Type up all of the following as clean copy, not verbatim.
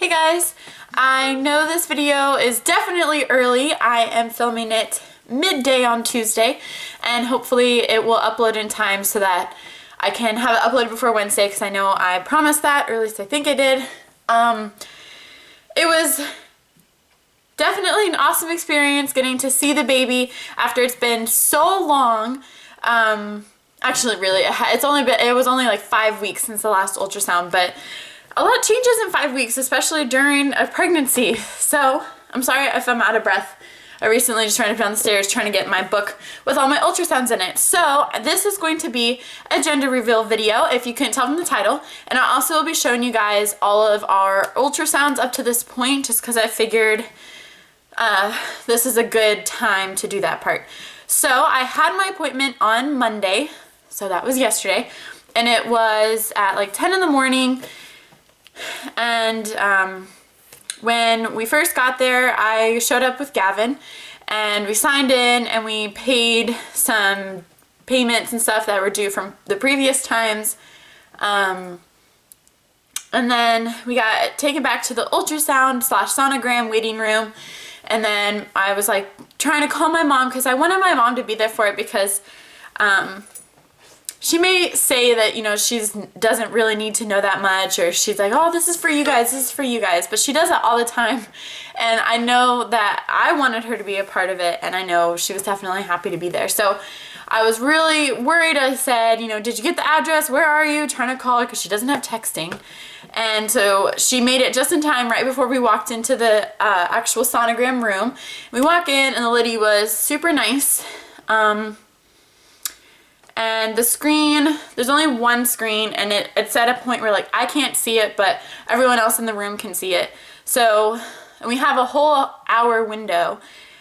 Hey guys, I know this video is definitely early. I am filming it midday on Tuesday and hopefully it will upload in time so that I can have it uploaded before Wednesday because I know I promised that, or at least I think I did. It was definitely an awesome experience getting to see the baby after it's been so long. Actually really, it was only like 5 weeks since the last ultrasound, but a lot changes in 5 weeks, especially during a pregnancy. So I'm sorry if I'm out of breath. I recently just ran up down the stairs trying to get my book with all my ultrasounds in it. So this is going to be a gender reveal video, if you couldn't tell from the title. And I also will be showing you guys all of our ultrasounds up to this point, just because I figured this is a good time to do that part. So I had my appointment on Monday, so that was yesterday, and it was at like 10 in the morning. And when we first got there, I showed up with Gavin and we signed in and we paid some payments and stuff that were due from the previous times. And then we got taken back to the ultrasound / sonogram waiting room. And then I was like trying to call my mom because I wanted my mom to be there for it because she may say that, you know, doesn't really need to know that much, or she's like, oh, this is for you guys, this is for you guys, but she does it all the time. And I know that I wanted her to be a part of it, and I know she was definitely happy to be there. So I was really worried. I said, you know, did you get the address? Where are you? Trying to call her because she doesn't have texting. And so she made it just in time right before we walked into the actual sonogram room. We walk in and the lady was super nice. And the screen, there's only one screen, and it's at a point where like I can't see it, but everyone else in the room can see it. So, and we have a whole hour window,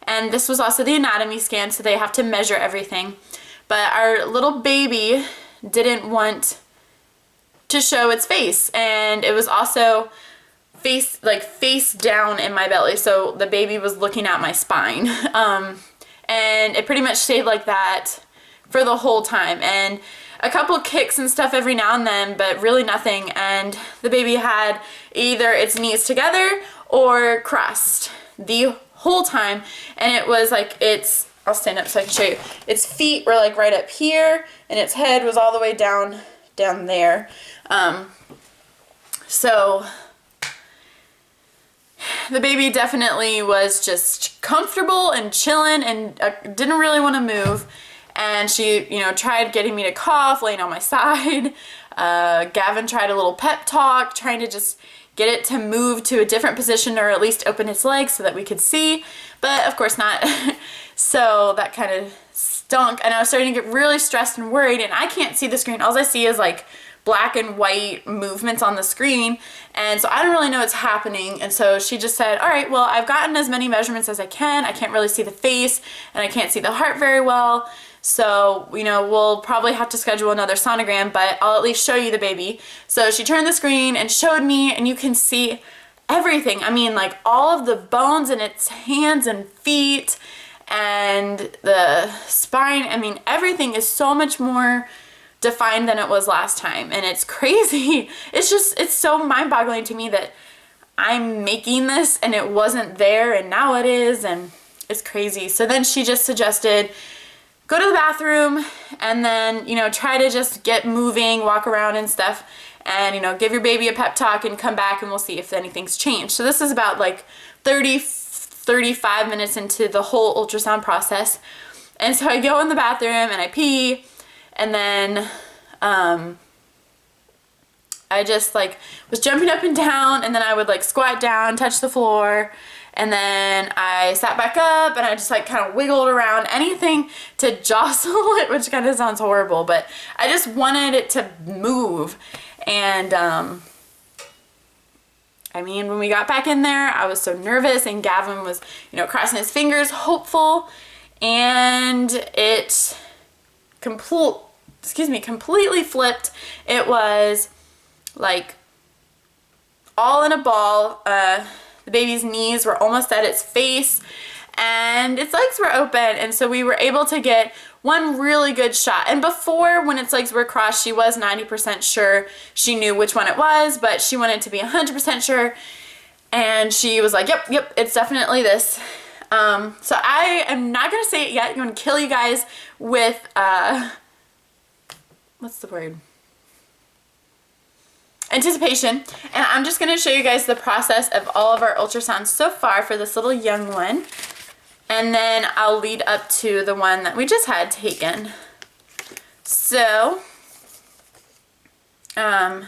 and this was also the anatomy scan, so they have to measure everything. But our little baby didn't want to show its face, and it was also face down in my belly, so the baby was looking at my spine. And it pretty much stayed like that for the whole time, and a couple kicks and stuff every now and then, but really nothing. And the baby had either its knees together or crossed the whole time, and it was like I'll stand up so I can show you. Its feet were like right up here, and its head was all the way down there. So the baby definitely was just comfortable and chilling and didn't really want to move. And she, you know, tried getting me to cough, laying on my side. Gavin tried a little pep talk, trying to just get it to move to a different position, or at least open its legs so that we could see. But of course not. So that kind of stunk. And I was starting to get really stressed and worried, and I can't see the screen. All I see is like black and white movements on the screen. And so I don't really know what's happening. And so she just said, all right, well, I've gotten as many measurements as I can. I can't really see the face, and I can't see the heart very well. So, you know, we'll probably have to schedule another sonogram, but I'll at least show you the baby. So she turned the screen and showed me, and you can see everything. I mean, like all of the bones in its hands and feet and the spine. I mean, everything is so much more defined than it was last time. And it's crazy. It's so mind-boggling to me that I'm making this and it wasn't there and now it is, and it's crazy. So then she just suggested go to the bathroom and then, you know, try to just get moving, walk around and stuff, and, you know, give your baby a pep talk and come back and we'll see if anything's changed. So this is about like 35 minutes into the whole ultrasound process. And so I go in the bathroom and I pee, and then I just like was jumping up and down, and then I would like squat down, touch the floor, and then I sat back up and I just like kind of wiggled around, anything to jostle it, which kind of sounds horrible, but I just wanted it to move. And I mean, when we got back in there, I was so nervous, and Gavin was, you know, crossing his fingers, hopeful, and it completely flipped. It was like all in a ball. The baby's knees were almost at its face, and its legs were open, and so we were able to get one really good shot. And before, when its legs were crossed, she was 90% sure she knew which one it was, but she wanted to be 100% sure. And she was like, yep, it's definitely this. So I am not going to say it yet. I'm going to kill you guys with, what's the word? Anticipation. And I'm just going to show you guys the process of all of our ultrasounds so far for this little young one. And then I'll lead up to the one that we just had taken. So, I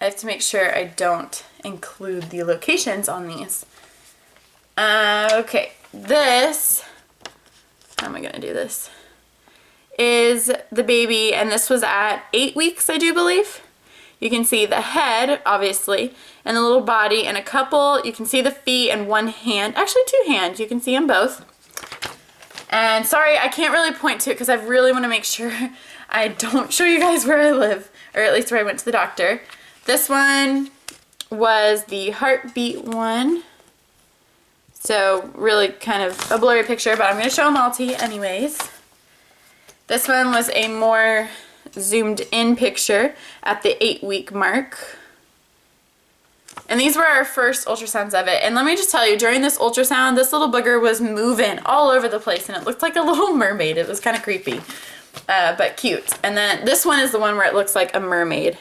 have to make sure I don't include the locations on these. Okay, this, how am I gonna do this, is the baby, and this was at 8 weeks, I do believe. You can see the head, obviously, and the little body, and a couple, you can see the feet and one hand, actually 2 hands, you can see them both. And sorry, I can't really point to it because I really want to make sure I don't show you guys where I live, or at least where I went to the doctor. This one was the heartbeat one. So really kind of a blurry picture, but I'm going to show them all to you anyways. This one was a more zoomed in picture at the 8-week mark. And these were our first ultrasounds of it. And let me just tell you, during this ultrasound, this little booger was moving all over the place and it looked like a little mermaid. It was kind of creepy, but cute. And then this one is the one where it looks like a mermaid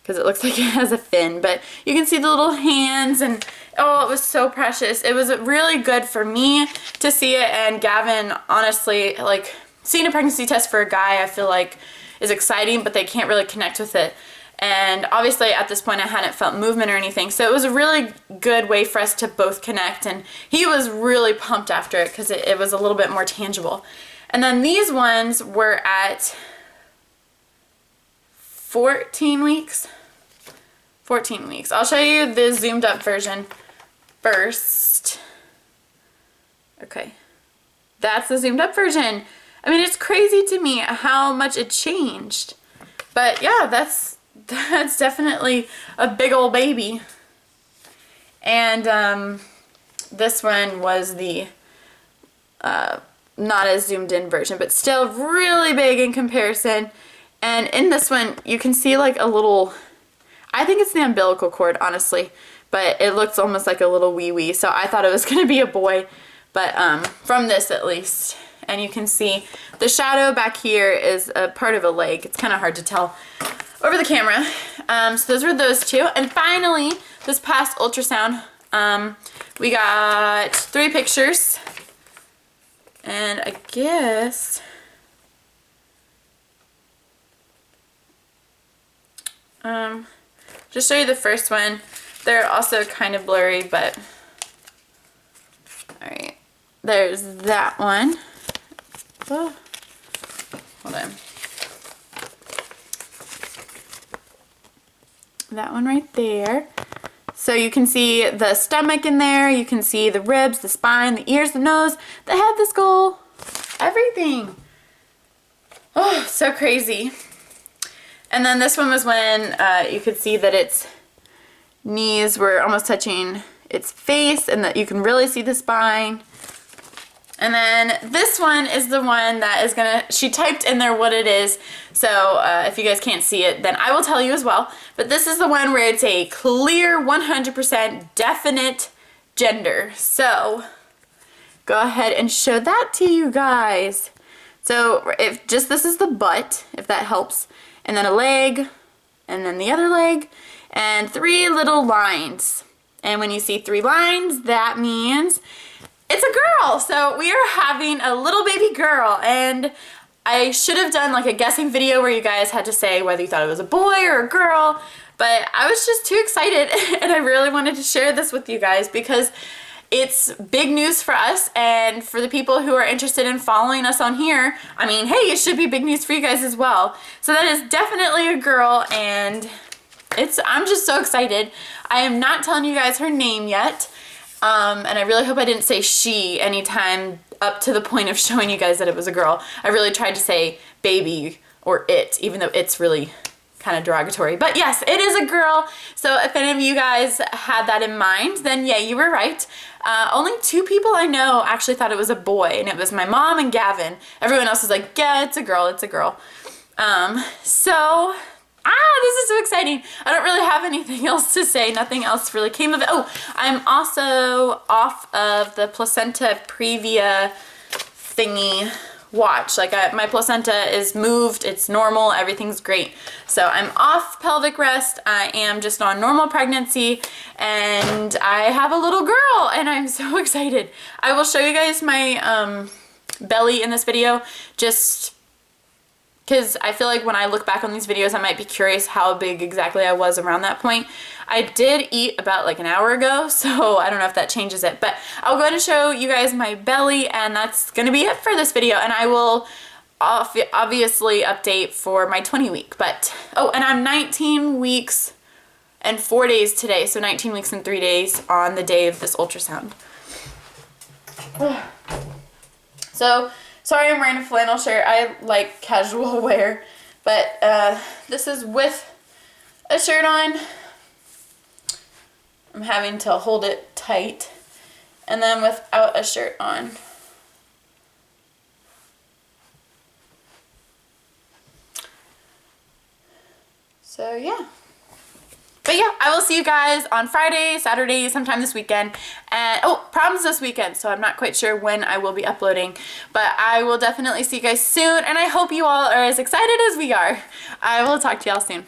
because it looks like it has a fin. But you can see the little hands and oh, it was so precious. It was really good for me to see it, and Gavin, honestly, like seeing a pregnancy test for a guy, I feel like is exciting, but they can't really connect with it. And obviously at this point I hadn't felt movement or anything, so it was a really good way for us to both connect, and he was really pumped after it because it was a little bit more tangible. And then these ones were at 14 weeks. 14 weeks. I'll show you the zoomed up version first. Okay. That's the zoomed up version. I mean, it's crazy to me how much it changed. But yeah, that's definitely a big old baby. And this one was the not as zoomed in version, but still really big in comparison. And in this one, you can see like a little, I think it's the umbilical cord, honestly, but it looks almost like a little wee-wee, so I thought it was gonna be a boy, but from this at least. And you can see the shadow back here is a part of a leg. It's kind of hard to tell over the camera. So those were those two. And finally, this past ultrasound, we got 3 pictures. And I guess, just show you the first one. They're also kind of blurry, but all right, there's that one. Oh, hold on. That one right there. So you can see the stomach in there, you can see the ribs, the spine, the ears, the nose, the head, the skull, everything. Oh, so crazy. And then this one was when you could see that its knees were almost touching its face and that you can really see the spine. And then this one is the one that is gonna, she typed in there what it is, so if you guys can't see it, then I will tell you as well. But this is the one where it's a clear 100% definite gender. So go ahead and show that to you guys. So if just, this is the butt, if that helps, and then a leg, and then the other leg, and 3 little lines. And when you see 3 lines, that means it's a girl. So we are having a little baby girl, and I should have done like a guessing video where you guys had to say whether you thought it was a boy or a girl, but I was just too excited and I really wanted to share this with you guys because it's big news for us, and for the people who are interested in following us on here, I mean, hey, it should be big news for you guys as well. So that is definitely a girl, and I'm just so excited. I am not telling you guys her name yet. And I really hope I didn't say she anytime up to the point of showing you guys that it was a girl. I really tried to say baby or it, even though it's really kind of derogatory. But yes, it is a girl. So if any of you guys had that in mind, then yeah, you were right. Only 2 people I know actually thought it was a boy, and it was my mom and Gavin. Everyone else was like, yeah, it's a girl, it's a girl. So This is so exciting. I don't really have anything else to say. Nothing else really came of it. Oh, I'm also off of the placenta previa thingy watch. Like my placenta is moved, it's normal, everything's great. So I'm off pelvic rest. I am just on normal pregnancy and I have a little girl and I'm so excited. I will show you guys my belly in this video just because I feel like when I look back on these videos, I might be curious how big exactly I was around that point. I did eat about like an hour ago, so I don't know if that changes it. But I'll go ahead and show you guys my belly, and that's going to be it for this video. And I will obviously update for my 20 week. But, oh, and I'm 19 weeks and 4 days today. So 19 weeks and 3 days on the day of this ultrasound. So, sorry I'm wearing a flannel shirt. I like casual wear, but this is with a shirt on. I'm having to hold it tight, and then without a shirt on. So yeah. But yeah, I will see you guys on Friday, Saturday, sometime this weekend. And oh, prom's this weekend, so I'm not quite sure when I will be uploading. But I will definitely see you guys soon, and I hope you all are as excited as we are. I will talk to y'all soon.